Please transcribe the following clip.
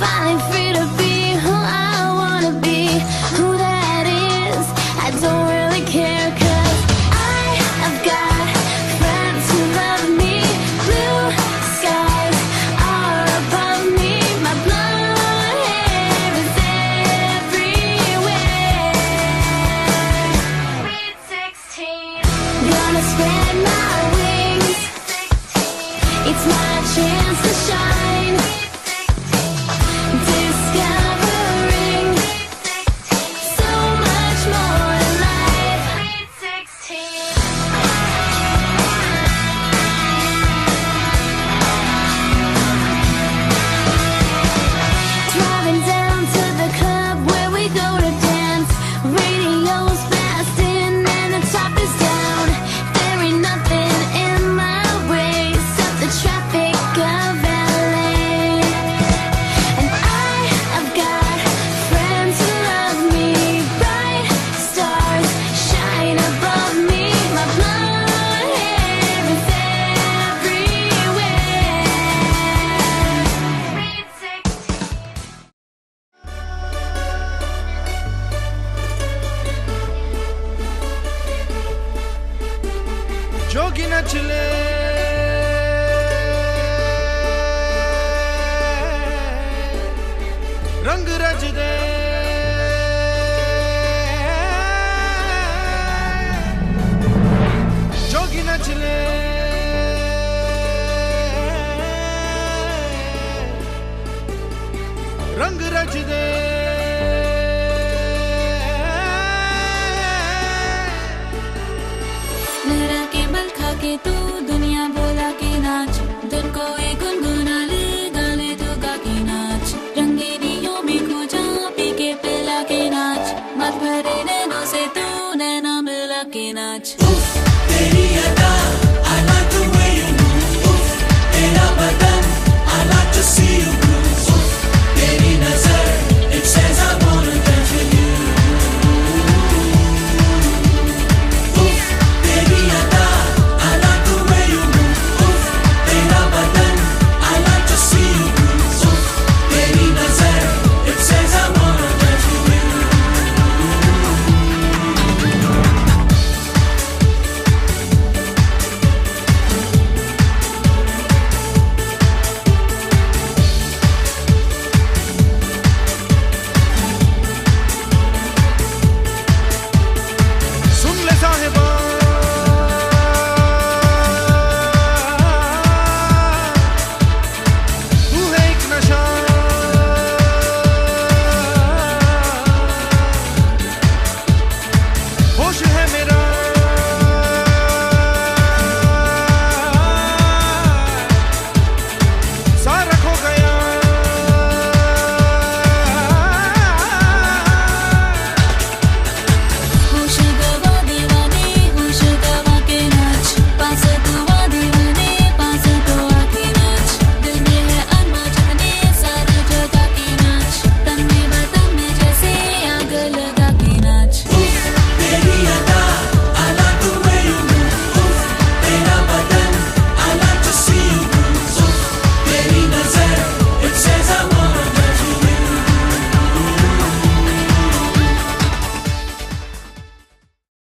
finally free to be who I wanna be. Who that is, I don't really care, 'cause I have got friends who love me. Blue skies are above me. My blonde hair is everywhere. Sweet 16, gonna spread my wings. It's my chance to shine. Discovering so much more in life. Sweet 16. Driving down to the club where we go to dance. Radio's blasting and the top is down. There ain't nothing in my way except the traffic of LA. And I have got friends who love me. Bright stars shine above me. My blonde hair is everywhere. Sweet 16. जोगी नचले रंग रच दे जोगी नचले रंग रच दे लहरा के बल खा के तू दुनिया बोला के नाच धुन को एक गुनगुना ले गाले तू गा के नाच रंगीनियों में खो जा पी के पिला के नाच मत भरे नैनों से तू नैना मिला के नाच